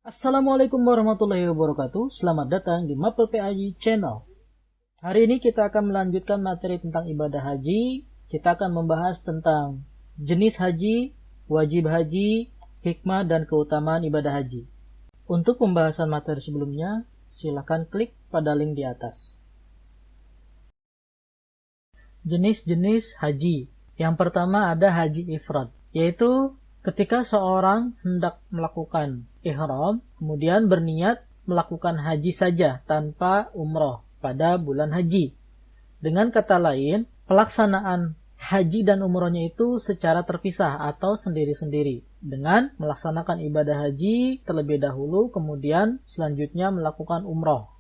Assalamualaikum warahmatullahi wabarakatuh. Selamat datang di Mapel PAJ Channel. Hari ini kita akan melanjutkan materi tentang ibadah haji. Kita akan membahas tentang jenis haji, wajib haji, hikmah dan keutamaan ibadah haji. Untuk pembahasan materi sebelumnya, silakan klik pada link di atas. Jenis-jenis haji. Yang pertama ada haji ifrad, yaitu ketika seorang hendak melakukan ihram, kemudian berniat melakukan haji saja tanpa umroh pada bulan haji. Dengan kata lain, pelaksanaan haji dan umrohnya itu secara terpisah atau sendiri-sendiri, dengan melaksanakan ibadah haji terlebih dahulu, kemudian selanjutnya melakukan umroh.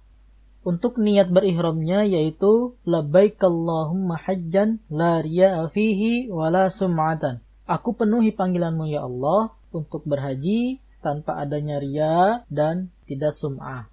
Untuk niat berihramnya yaitu labbaik Allahumma hajjan la riya'a fihi wa la sum'atan. Aku penuhi panggilanmu ya Allah untuk berhaji tanpa adanya riya dan tidak sum'ah.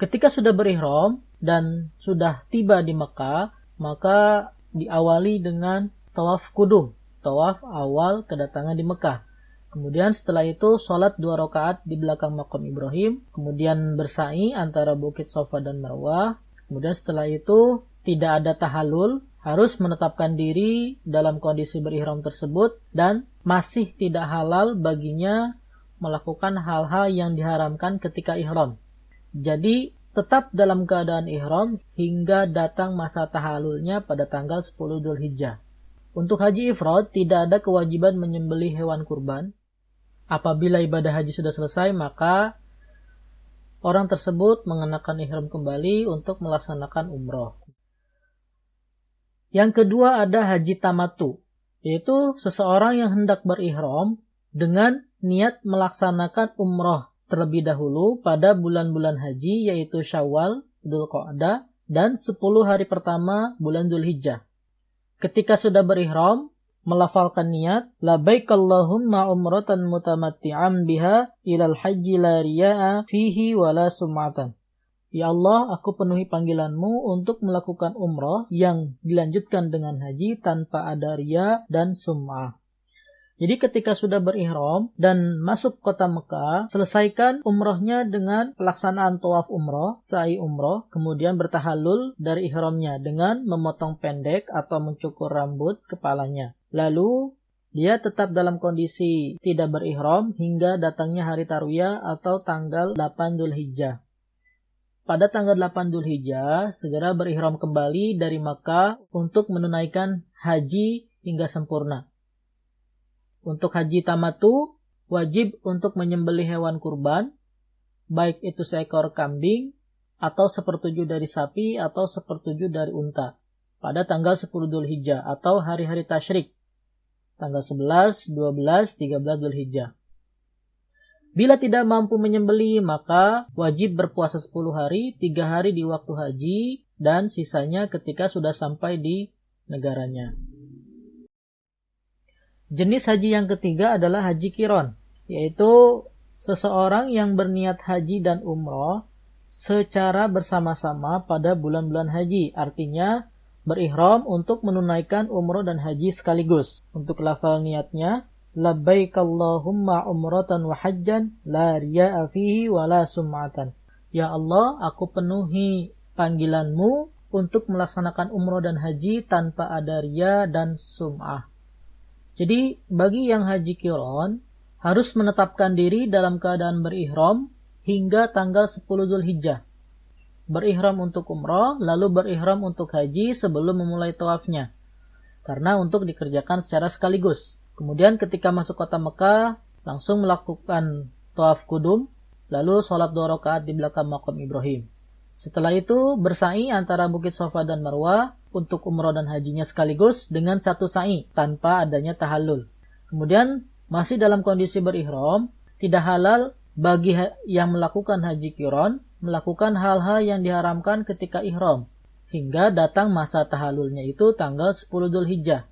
Ketika sudah berihram dan sudah tiba di Mekah, maka diawali dengan tawaf kudum, tawaf awal kedatangan di Mekah. Kemudian setelah itu sholat 2 rakaat di belakang makam Ibrahim, kemudian bersa'i antara bukit Safa dan Marwah. Kemudian setelah itu tidak ada tahallul, harus menetapkan diri dalam kondisi berihram tersebut dan masih tidak halal baginya melakukan hal-hal yang diharamkan ketika ihram. Jadi tetap dalam keadaan ihram hingga datang masa tahallulnya pada tanggal 10 Dzulhijjah. Untuk haji ifrad tidak ada kewajiban menyembelih hewan kurban. Apabila ibadah haji sudah selesai, maka orang tersebut mengenakan ihram kembali untuk melaksanakan umroh. Yang kedua ada haji tamattu, yaitu seseorang yang hendak berihram dengan niat melaksanakan umroh terlebih dahulu pada bulan-bulan haji, yaitu Syawal, Dzulqa'dah, dan 10 hari pertama bulan Dzulhijjah. Ketika sudah berihram, melafalkan niat, labbaik Allahumma umratan mutamatti'an biha ilal haji la riya'a fihi wa la sum'atan. Ya Allah, aku penuhi panggilanmu untuk melakukan umroh yang dilanjutkan dengan haji tanpa ada riya dan sum'ah. Jadi ketika sudah berihram dan masuk kota Mekah, selesaikan umrohnya dengan pelaksanaan tawaf umroh, sa'i umroh, kemudian bertahallul dari ihramnya dengan memotong pendek atau mencukur rambut kepalanya. Lalu dia tetap dalam kondisi tidak berihram hingga datangnya hari Tarwiyah atau tanggal 8 Dzulhijjah. Pada tanggal 8 Dzulhijjah, segera berihram kembali dari Makkah untuk menunaikan haji hingga sempurna. Untuk haji tamattu, wajib untuk menyembelih hewan kurban, baik itu seekor kambing, atau 1/7 dari sapi, atau 1/7 dari unta, pada tanggal 10 Dzulhijjah atau hari-hari tasyrik, tanggal 11, 12, 13 Dzulhijjah. Bila tidak mampu menyembelih, maka wajib berpuasa 10 hari, 3 hari di waktu haji, dan sisanya ketika sudah sampai di negaranya. Jenis haji yang ketiga adalah haji qiran, yaitu seseorang yang berniat haji dan umroh secara bersama-sama pada bulan-bulan haji. Artinya berihram untuk menunaikan umroh dan haji sekaligus. Untuk lafal niatnya, labbaik Allahumma umratan wa hajjan la riya'a fihi wa la sum'atan. Ya Allah, aku penuhi panggilanmu untuk melaksanakan umroh dan haji tanpa ada riya dan sum'ah. Jadi bagi yang haji qiran harus menetapkan diri dalam keadaan berihram hingga tanggal 10 Dzulhijjah. Berihram untuk umrah, lalu berihram untuk haji sebelum memulai tawafnya. Karena untuk dikerjakan secara sekaligus. Kemudian ketika masuk kota Mekah, langsung melakukan tawaf kudum, lalu sholat 2 rakaat di belakang makam Ibrahim. Setelah itu bersa'i antara bukit Safa dan Marwah untuk umroh dan hajinya sekaligus dengan satu sa'i tanpa adanya tahallul. Kemudian masih dalam kondisi berihram, tidak halal bagi yang melakukan haji qiran melakukan hal-hal yang diharamkan ketika ihram hingga datang masa tahallulnya itu tanggal 10 Dzulhijjah.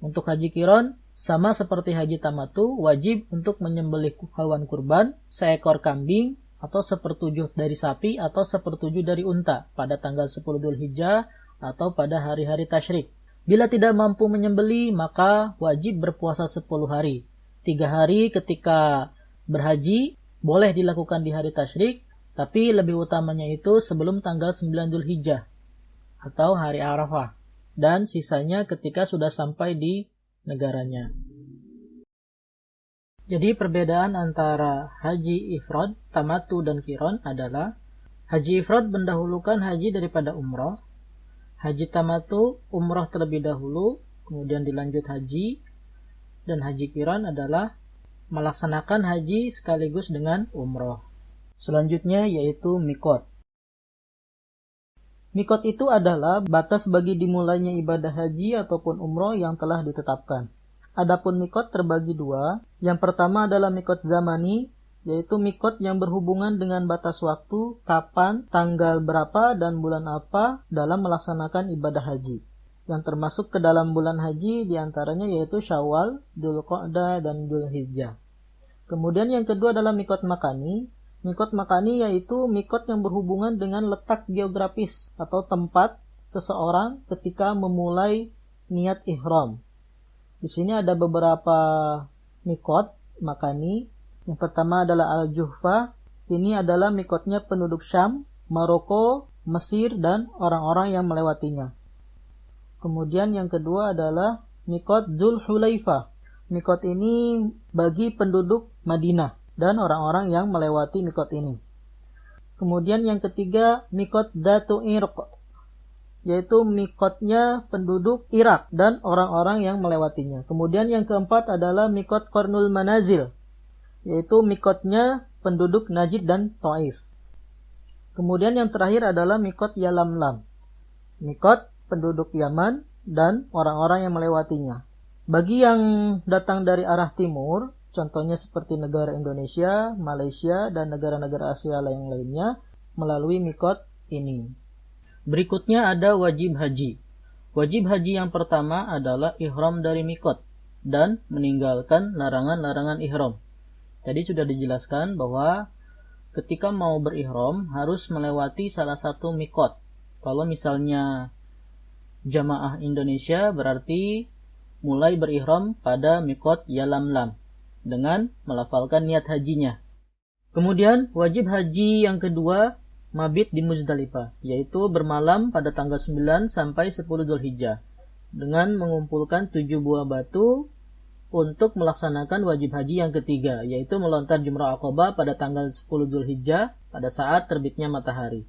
Untuk haji qiran sama seperti haji tamattu, wajib untuk menyembelih hewan kurban, seekor kambing atau 1/7 dari sapi atau 1/7 dari unta pada tanggal 10 Dzulhijjah atau pada hari-hari tasyrik. Bila tidak mampu menyembelih, maka wajib berpuasa 10 hari. 3 hari ketika berhaji boleh dilakukan di hari tasyrik, tapi lebih utamanya itu sebelum tanggal 9 Dzulhijjah atau hari Arafah, dan sisanya ketika sudah sampai di negaranya. Jadi perbedaan antara haji ifrad, tamattu, dan qiran adalah haji ifrad mendahulukan haji daripada umrah, haji tamattu umrah terlebih dahulu, kemudian dilanjut haji, dan haji qiran adalah melaksanakan haji sekaligus dengan umrah. Selanjutnya yaitu mikot. Mikot itu adalah batas bagi dimulainya ibadah haji ataupun umrah yang telah ditetapkan. Adapun mikot terbagi dua. Yang pertama adalah mikot zamani, yaitu mikot yang berhubungan dengan batas waktu, kapan, tanggal berapa, dan bulan apa dalam melaksanakan ibadah haji. Yang termasuk ke dalam bulan haji diantaranya yaitu Syawal, Dzulqa'dah, dan Dzulhijjah. Kemudian yang kedua adalah mikot makani. Mikot makani yaitu mikot yang berhubungan dengan letak geografis atau tempat seseorang ketika memulai niat ihram. Di sini ada beberapa mikot makani. Yang pertama adalah Al-Juhfah. Ini adalah mikotnya penduduk Syam, Maroko, Mesir, dan orang-orang yang melewatinya. Kemudian yang kedua adalah mikot Dzulhulaifah. Mikot ini bagi penduduk Madinah dan orang-orang yang melewati mikot ini. Kemudian yang ketiga mikot Dzatu Irq, yaitu mikotnya penduduk Irak dan orang-orang yang melewatinya. Kemudian yang keempat adalah mikot Qarnul Manazil, yaitu mikotnya penduduk Najd dan Taif. Kemudian yang terakhir adalah mikot Yalamlam, mikot penduduk Yaman dan orang-orang yang melewatinya. Bagi yang datang dari arah timur, contohnya seperti negara Indonesia, Malaysia, dan negara-negara Asia lainnya, melalui mikot ini. Berikutnya ada wajib haji. Wajib haji yang pertama adalah ihram dari mikot dan meninggalkan larangan-larangan ihram. Tadi sudah dijelaskan bahwa ketika mau berihram harus melewati salah satu mikot. Kalau misalnya jamaah Indonesia berarti mulai berihram pada mikot Yalamlam dengan melafalkan niat hajinya. Kemudian wajib haji yang kedua mabit di Muzdalifah, yaitu bermalam pada tanggal 9 sampai 10 Dzulhijjah dengan mengumpulkan 7 buah batu untuk melaksanakan wajib haji yang ketiga, yaitu melontar Jumrah Aqabah pada tanggal 10 Dzulhijjah pada saat terbitnya matahari.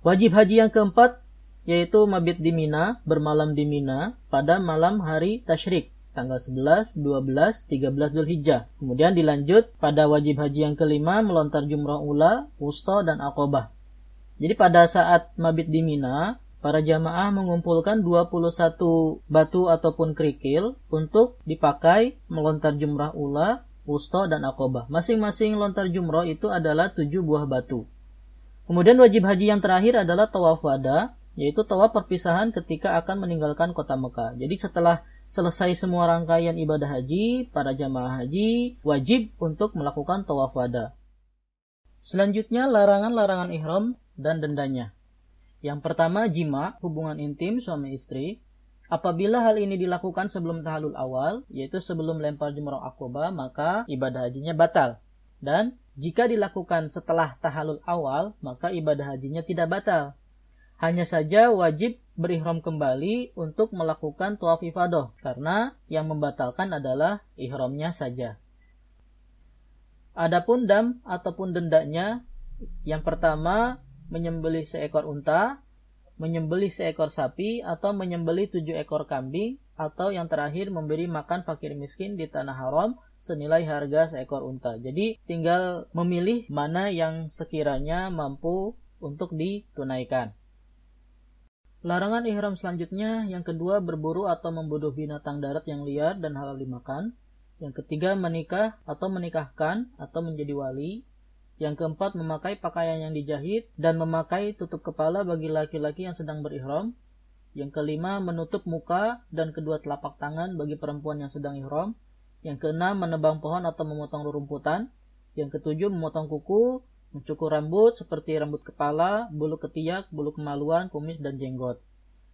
Wajib haji yang keempat yaitu mabit di Mina, bermalam di Mina pada malam hari tasyrik tanggal 11, 12, 13 Dzulhijjah. Kemudian dilanjut pada wajib haji yang kelima melontar Jumrah Ula, Wusta, dan Aqabah. Jadi pada saat mabit di Mina, para jamaah mengumpulkan 21 batu ataupun kerikil untuk dipakai melontar Jumrah Ula, Wusta, dan Aqabah. Masing-masing lontar jumrah itu adalah 7 buah batu. Kemudian wajib haji yang terakhir adalah tawaf wada, yaitu tawaf perpisahan ketika akan meninggalkan kota Mekah. Jadi setelah selesai semua rangkaian ibadah haji, para jamaah haji wajib untuk melakukan tawaf wada. Selanjutnya larangan-larangan ihram dan dendanya. Yang pertama jima, hubungan intim suami istri. Apabila hal ini dilakukan sebelum tahallul awal, yaitu sebelum lempar Jumrah Aqabah, maka ibadah hajinya batal. Dan jika dilakukan setelah tahallul awal, maka ibadah hajinya tidak batal. Hanya saja wajib berihram kembali untuk melakukan tawaf ifadah, karena yang membatalkan adalah ihramnya saja. Adapun dam ataupun dendanya, yang pertama menyembelih seekor unta, menyembelih seekor sapi, atau menyembelih 7 ekor kambing, atau yang terakhir memberi makan fakir miskin di tanah haram senilai harga seekor unta. Jadi tinggal memilih mana yang sekiranya mampu untuk ditunaikan. Larangan ihram selanjutnya, yang kedua berburu atau membunuh binatang darat yang liar dan halal dimakan. Yang ketiga menikah atau menikahkan atau menjadi wali. Yang keempat memakai pakaian yang dijahit dan memakai tutup kepala bagi laki-laki yang sedang berihram. Yang kelima menutup muka dan kedua telapak tangan bagi perempuan yang sedang ihram. Yang keenam menebang pohon atau memotong rerumputan. Yang ketujuh memotong kuku, mencukur rambut seperti rambut kepala, bulu ketiak, bulu kemaluan, kumis, dan jenggot.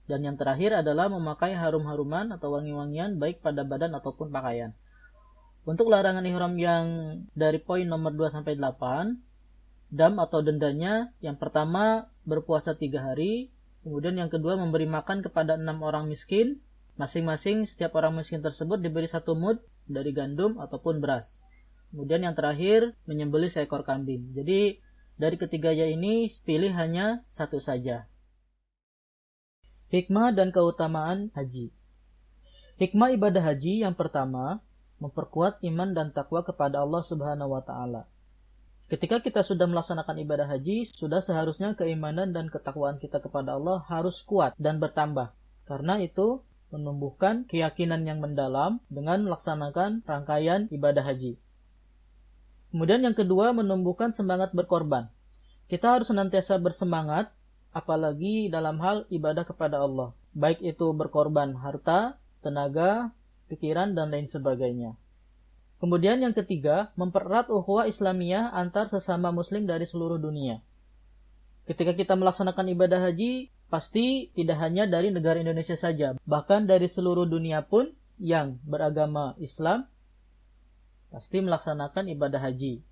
Dan yang terakhir adalah memakai harum-haruman atau wangi-wangian baik pada badan ataupun pakaian. Untuk larangan ihram yang dari poin nomor 2 sampai 8, dam atau dendanya yang pertama berpuasa 3 hari, kemudian yang kedua memberi makan kepada 6 orang miskin, masing-masing setiap orang miskin tersebut diberi 1 mud dari gandum ataupun beras. Kemudian yang terakhir menyembelih seekor kambing. Jadi dari ketiganya ini pilih hanya satu saja. Hikmah dan keutamaan haji. Hikmah ibadah haji yang pertama, memperkuat iman dan takwa kepada Allah Subhanahu wa taala. Ketika kita sudah melaksanakan ibadah haji, sudah seharusnya keimanan dan ketakwaan kita kepada Allah harus kuat dan bertambah. Karena itu menumbuhkan keyakinan yang mendalam dengan melaksanakan rangkaian ibadah haji. Kemudian yang kedua, menumbuhkan semangat berkorban. Kita harus senantiasa bersemangat, apalagi dalam hal ibadah kepada Allah. Baik itu berkorban harta, tenaga, pikiran, dan lain sebagainya. Kemudian yang ketiga, mempererat ukhuwah Islamiyah antar sesama muslim dari seluruh dunia. Ketika kita melaksanakan ibadah haji, pasti tidak hanya dari negara Indonesia saja, bahkan dari seluruh dunia pun yang beragama Islam pasti melaksanakan ibadah haji.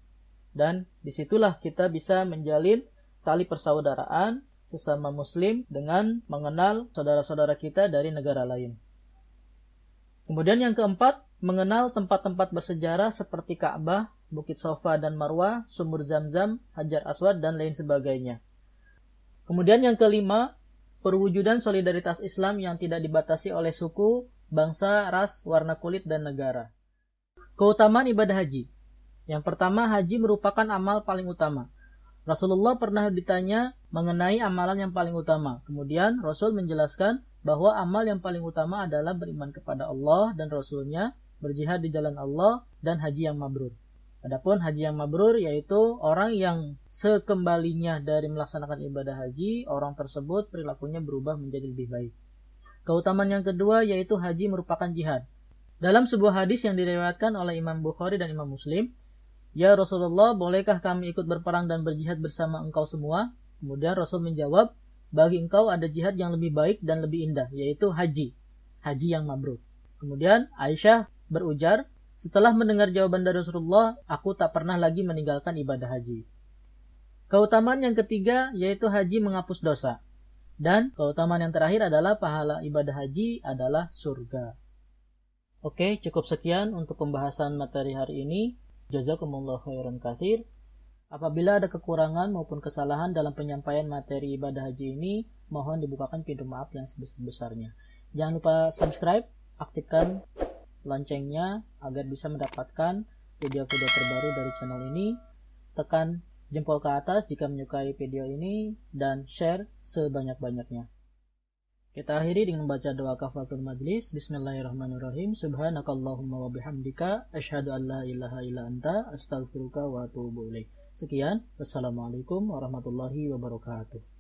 Dan disitulah kita bisa menjalin tali persaudaraan sesama muslim dengan mengenal saudara-saudara kita dari negara lain. Kemudian yang keempat, mengenal tempat-tempat bersejarah seperti Ka'bah, Bukit Sofa dan Marwah, Sumur Zamzam, Hajar Aswad, dan lain sebagainya. Kemudian yang kelima, perwujudan solidaritas Islam yang tidak dibatasi oleh suku, bangsa, ras, warna kulit, dan negara. Keutamaan ibadah haji. Yang pertama, haji merupakan amal paling utama. Rasulullah pernah ditanya mengenai amalan yang paling utama. Kemudian Rasul menjelaskan bahwa amal yang paling utama adalah beriman kepada Allah dan Rasulnya, berjihad di jalan Allah, dan haji yang mabrur. Adapun haji yang mabrur yaitu orang yang sekembalinya dari melaksanakan ibadah haji, orang tersebut perilakunya berubah menjadi lebih baik. Keutamaan yang kedua yaitu haji merupakan jihad. Dalam sebuah hadis yang diriwayatkan oleh Imam Bukhari dan Imam Muslim, "Ya Rasulullah, bolehkah kami ikut berperang dan berjihad bersama engkau semua?" Kemudian Rasul menjawab, "Bagi engkau ada jihad yang lebih baik dan lebih indah, yaitu haji yang mabrur." Kemudian Aisyah berujar, "Setelah mendengar jawaban dari Rasulullah, aku tak pernah lagi meninggalkan ibadah haji." Keutamaan yang ketiga yaitu haji menghapus dosa. Dan keutamaan yang terakhir adalah pahala ibadah haji adalah surga. Oke, cukup sekian untuk pembahasan materi hari ini. Jazakumullah khairan katsir. Apabila ada kekurangan maupun kesalahan dalam penyampaian materi ibadah haji ini, mohon dibukakan pintu maaf yang sebesar-besarnya. Jangan lupa subscribe, aktifkan loncengnya agar bisa mendapatkan video-video terbaru dari channel ini. Tekan jempol ke atas jika menyukai video ini dan share sebanyak-banyaknya. Kita akhiri dengan membaca doa kafaratul majlis. Bismillahirrahmanirrahim. Subhanakallahumma wa bihamdika asyhadu an la ilaha illa anta astaghfiruka wa atubu ilaik. Sekian. Wassalamualaikum warahmatullahi wabarakatuh.